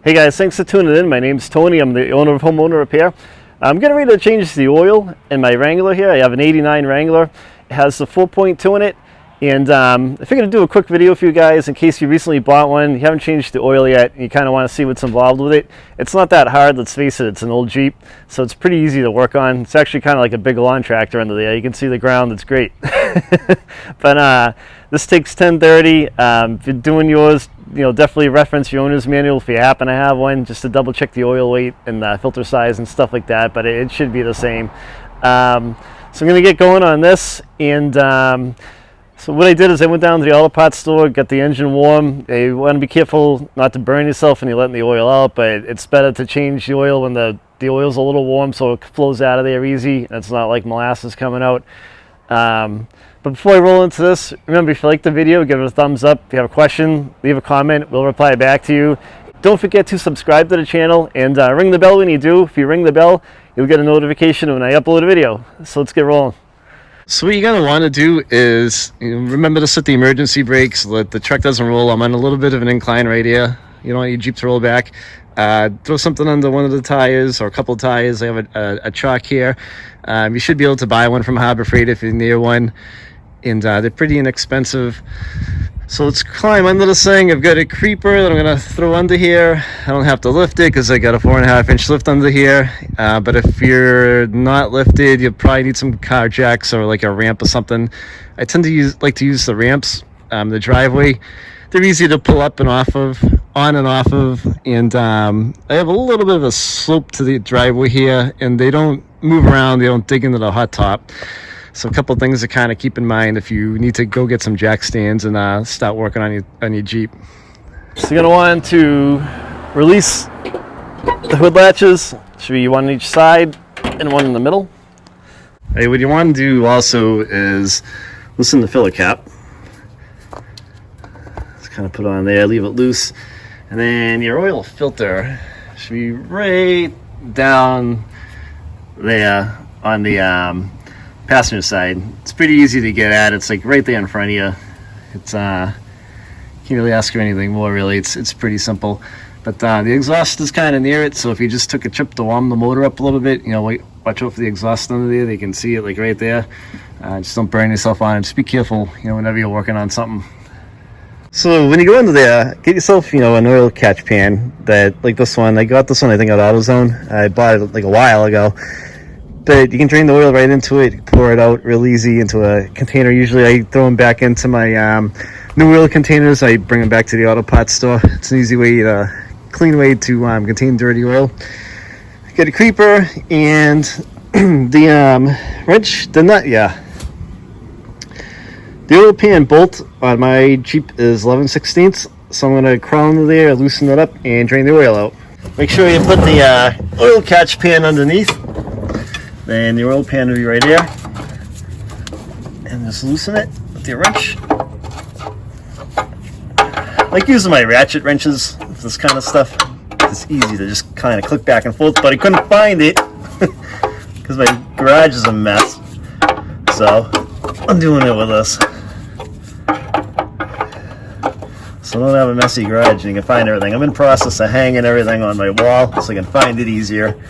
Hey guys, thanks for tuning in. My name's Tony. I'm the owner of Homeowner Repair. I'm getting ready to change the oil in my Wrangler here. I have an 89 Wrangler. It has the 4.2 in it. And I figured to do a quick video for you guys in case you recently bought one, you haven't changed the oil yet, and you kind of want to see what's involved with it. It's not that hard, let's face it. It's an old Jeep, so it's pretty easy to work on. It's actually kind of like a big lawn tractor under there. You can see the ground, it's great. But this takes 1030. If you're doing yours, definitely reference your owner's manual if you happen to have one, just to double check the oil weight and filter size and stuff like that, but it should be the same. So I'm going to get going on this, and so what I did is I went down to the auto parts store, got the engine warm. You want to be careful not to burn yourself when you're letting the oil out, but it's better to change the oil when the oil's a little warm so it flows out of there easy and it's not like molasses coming out. But before I roll into this, remember, if you like the video, give it a thumbs up. If you have a question, leave a comment. We'll reply back to you. Don't forget to subscribe to the channel and ring the bell when you do. If you ring the bell, you'll get a notification when I upload a video. So let's get rolling. So what you're going to want to do is remember to set the emergency brakes so that the truck doesn't roll. I'm on a little bit of an incline right here. You don't want your Jeep to roll back. Throw something under one of the tires or a couple of tires. I have a chalk here. You should be able to buy one from Harbor Freight if you're near one. And they're pretty inexpensive. So let's climb under this thing. I've got a creeper that I'm going to throw under here. I don't have to lift it because I got a 4.5-inch lift under here. But if you're not lifted, you'll probably need some car jacks or like a ramp or something. I tend to like to use the ramps, the driveway. They're easy to pull up and off of, on and off of. And I have a little bit of a slope to the driveway here, and they don't move around. They don't dig into the hot top. So a couple of things to kind of keep in mind if you need to go get some jack stands and start working on your Jeep. So you're going to want to release the hood latches. Should be one on each side and one in the middle. Hey, what you want to do also is loosen the filler cap. Just kind of put it on there, leave it loose. And then your oil filter should be right down there on the passenger side. It's pretty easy to get at. It's like right there in front of you. It's can't really ask for anything more really. It's pretty simple. But the exhaust is kind of near it, so if you just took a trip to warm the motor up a little bit, watch out for the exhaust under there. They can see it like right there. Just don't burn yourself on it. Just be careful, whenever you're working on something. So when you go into there, get yourself, an oil catch pan like this one. I got this one, I think, at AutoZone. I bought it like a while ago. But you can drain the oil right into it, pour it out real easy into a container. Usually I throw them back into my new oil containers. I bring them back to the auto parts store. It's an easy way, clean way to contain dirty oil. Get a creeper and the wrench, the nut, The oil pan bolt on my Jeep is 11/16, so I'm going to crawl under there, loosen it up, and drain the oil out. Make sure you put the oil catch pan underneath. Then the oil pan will be right there. And just loosen it with your wrench. I like using my ratchet wrenches for this kind of stuff. It's easy to just kind of click back and forth, but I couldn't find it because my garage is a mess. So I'm doing it with this. So I don't have a messy garage and you can find everything. I'm in process of hanging everything on my wall so I can find it easier.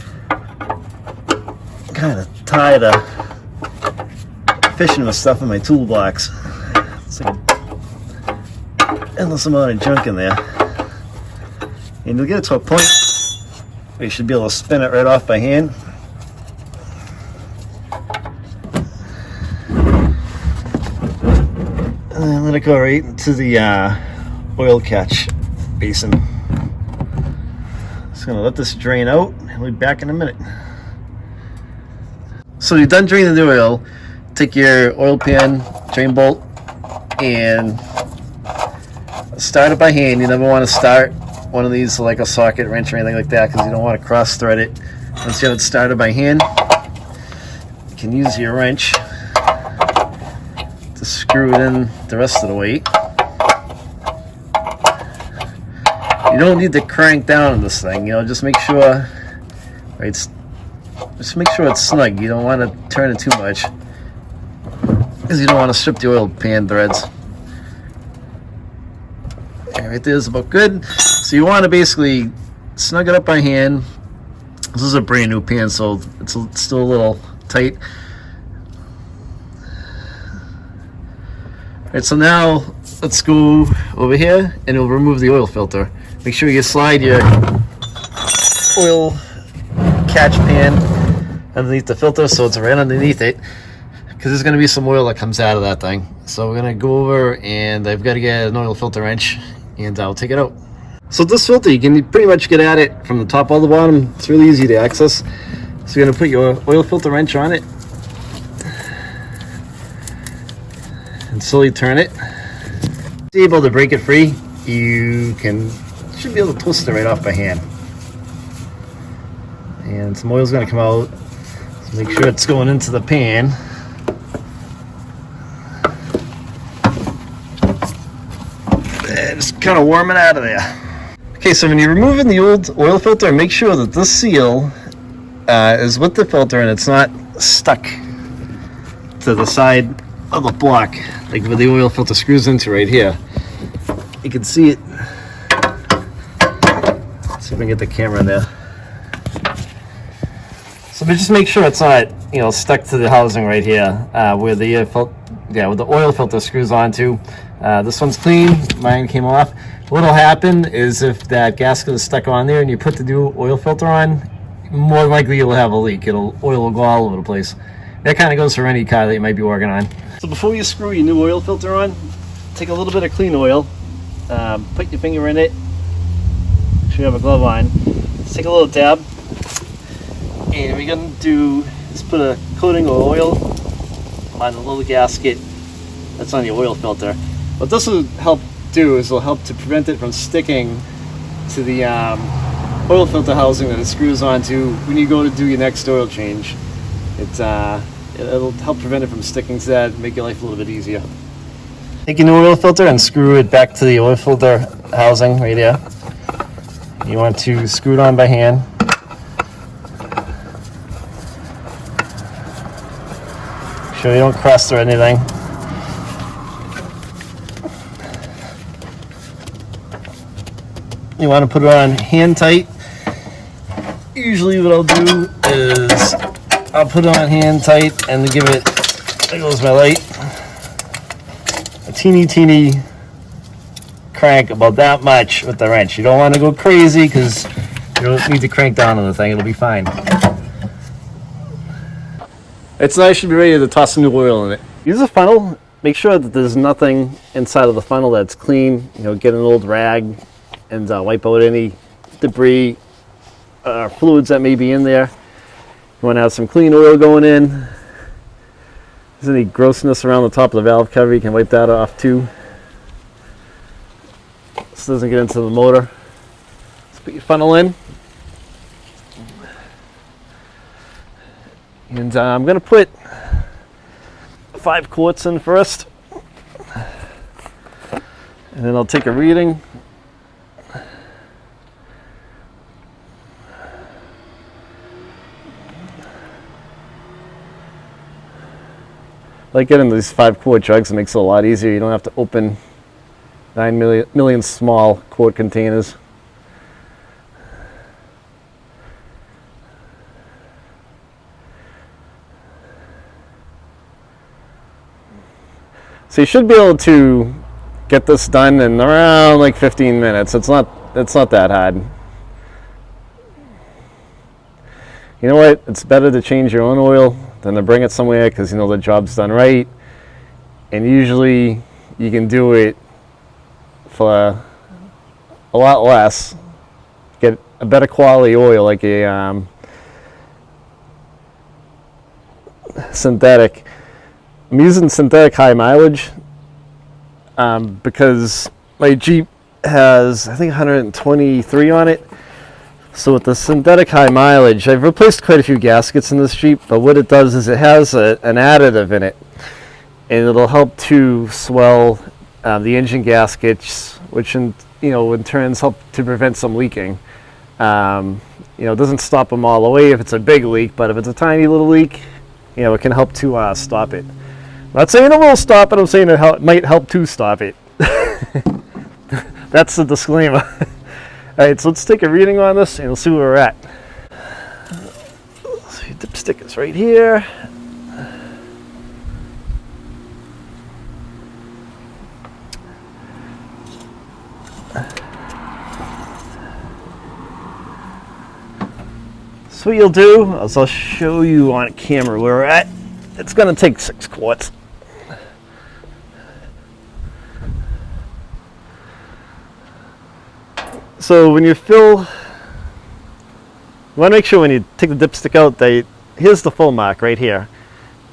Kind of tired of fishing with stuff in my toolbox. It's like an endless amount of junk in there. And you'll get it to a point where you should be able to spin it right off by hand. And then let it go right into the oil catch basin. Just gonna let this drain out and we'll be back in a minute. So you're done draining the oil, take your oil pan, drain bolt, and start it by hand. You never want to start one of these like a socket wrench or anything like that because you don't want to cross thread it. Once you have it started by hand, you can use your wrench to screw it in the rest of the weight. You don't need to crank down on this thing, just make sure just make sure it's snug. You don't want to turn it too much because you don't want to strip the oil pan threads. right there is about good. So you want to basically snug it up by hand. This is a brand new pan, so it's still a little tight. Alright, so now let's go over here and we'll remove the oil filter. Make sure you slide your oil catch pan underneath the filter so it's right underneath it, because there's going to be some oil that comes out of that thing. So we're going to go over and I've got to get an oil filter wrench and I'll take it out. So this filter, you can pretty much get at it from the top all the bottom. It's really easy to access. So you're going to put your oil filter wrench on it and slowly turn it. To be able to break it free, you should be able to twist it right off by hand. And some oil's going to come out. So make sure it's going into the pan. And just kind of warm it out of there. Okay, so when you're removing the old oil filter, make sure that this seal is with the filter and it's not stuck to the side of the block, like where the oil filter screws into right here. You can see it. Let's see if we can get the camera in there. So just make sure it's not, stuck to the housing right here, where the where the oil filter screws onto. This one's clean. Mine came off. What'll happen is if that gasket is stuck on there and you put the new oil filter on, more than likely you'll have a leak. Oil will go all over the place. That kind of goes for any car that you might be working on. So before you screw your new oil filter on, take a little bit of clean oil, put your finger in it, make sure you have a glove on. Let's take a little dab, and we're going to do is put a coating of oil on the little gasket that's on the oil filter. What this will help do is it'll help to prevent it from sticking to the oil filter housing that it screws onto when you go to do your next oil change. It'll help prevent it from sticking to that and make your life a little bit easier. Take your new oil filter and screw it back to the oil filter housing right there. You want to screw it on by hand. Make sure you don't cross or anything. You want to put it on hand tight. Usually what I'll do is I'll put it on hand tight and give it, there goes my light, a teeny crank, about that much with the wrench. You don't want to go crazy because you don't need to crank down on the thing, it'll be fine. It's nice, should be ready to toss some new oil in it. Use a funnel, make sure that there's nothing inside of the funnel that's clean. Get an old rag and wipe out any debris, fluids that may be in there. You want to have some clean oil going in. If there's any grossness around the top of the valve cover, you can wipe that off too. This doesn't get into the motor. Let's put your funnel in. And I'm going to put 5 quarts in first. And then I'll take a reading. Like getting these 5-quart jugs, it makes it a lot easier. You don't have to open 9 million small quart containers. So you should be able to get this done in around like 15 minutes. It's not that hard. You know what? It's better to change your own oil than to bring it somewhere, because the job's done right. And usually you can do it for a lot less. Get a better quality oil, like a synthetic. I'm using synthetic high mileage because my Jeep has, I think, 123 on it. So with the synthetic high mileage, I've replaced quite a few gaskets in this Jeep, but what it does is it has an additive in it, and it'll help to swell the engine gaskets, which in turn help to prevent some leaking. It doesn't stop them all the way if it's a big leak, but if it's a tiny little leak, it can help to stop it. I'm not saying it will stop it, I'm saying it might help to stop it. That's the disclaimer. All right, so let's take a reading on this and we'll see where we're at. So your dipstick is right here. So what you'll do is I'll show you on camera where we're at. It's going to take 6 quarts. So when you fill, you want to make sure when you take the dipstick out that here's the full mark right here,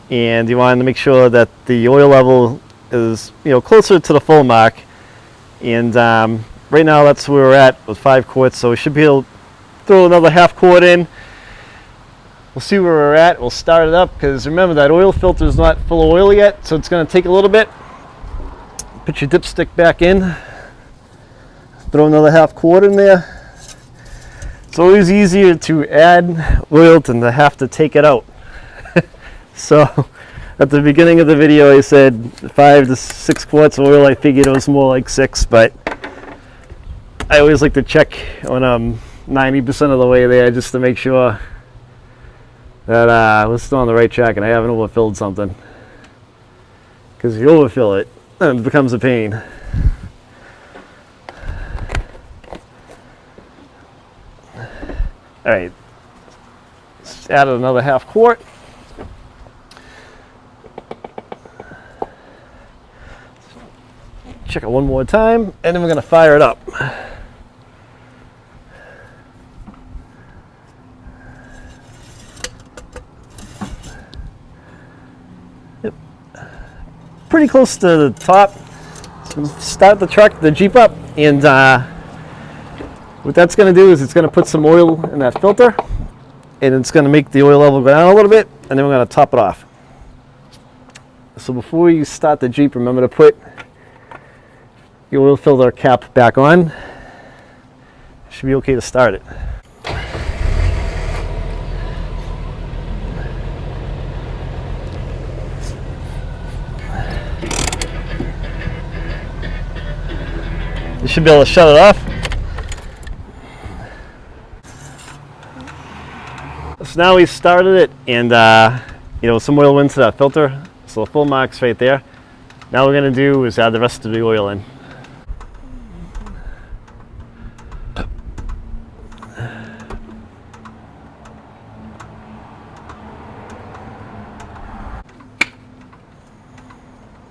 and you want to make sure that the oil level is closer to the full mark. And right now that's where we're at with 5 quarts. So we should be able to throw another half quart in. We'll see where we're at. We'll start it up because remember that oil filter is not full of oil yet, so it's going to take a little bit. Put your dipstick back in. Throw another half quart in there. It's always easier to add oil than to have to take it out. So at the beginning of the video I said 5 to 6 quarts of oil. I figured it was more like 6, but I always like to check when I'm 90% of the way there just to make sure that we're still on the right track and I haven't overfilled something. Because if you overfill it, then it becomes a pain. All right, let's add another half quart. Check it one more time, and then we're going to fire it up. Yep. Pretty close to the top. So start the Jeep up, and what that's going to do is it's going to put some oil in that filter, and it's going to make the oil level go down a little bit, and then we're going to top it off. So before you start the Jeep, remember to put your oil filter cap back on. Should be okay to start it. You should be able to shut it off. So now we started it, and some oil went to that filter, so the full mark's right there. Now what we're going to do is add the rest of the oil in.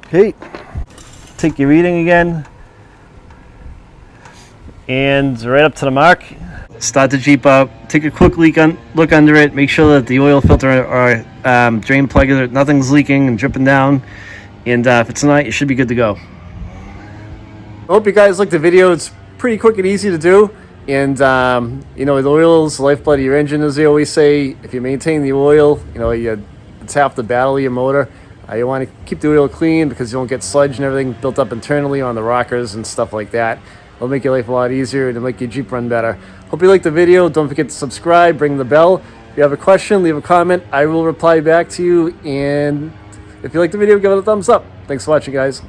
Okay, take your reading again, and right up to the mark. Start the Jeep up, take a quick look under it, make sure that the oil filter or drain plug, nothing's leaking and dripping down, and if it's not, you should be good to go. I hope you guys liked the video. It's pretty quick and easy to do, and the oil is the lifeblood of your engine, as they always say. If you maintain the oil, it's half the battle of your motor. You want to keep the oil clean because you don't get sludge and everything built up internally on the rockers and stuff like that. It'll make your life a lot easier and it'll make your Jeep run better. Hope you liked the video. Don't forget to subscribe, ring the bell. If you have a question, leave a comment. I will reply back to you. And if you like the video, give it a thumbs up. Thanks for watching, guys.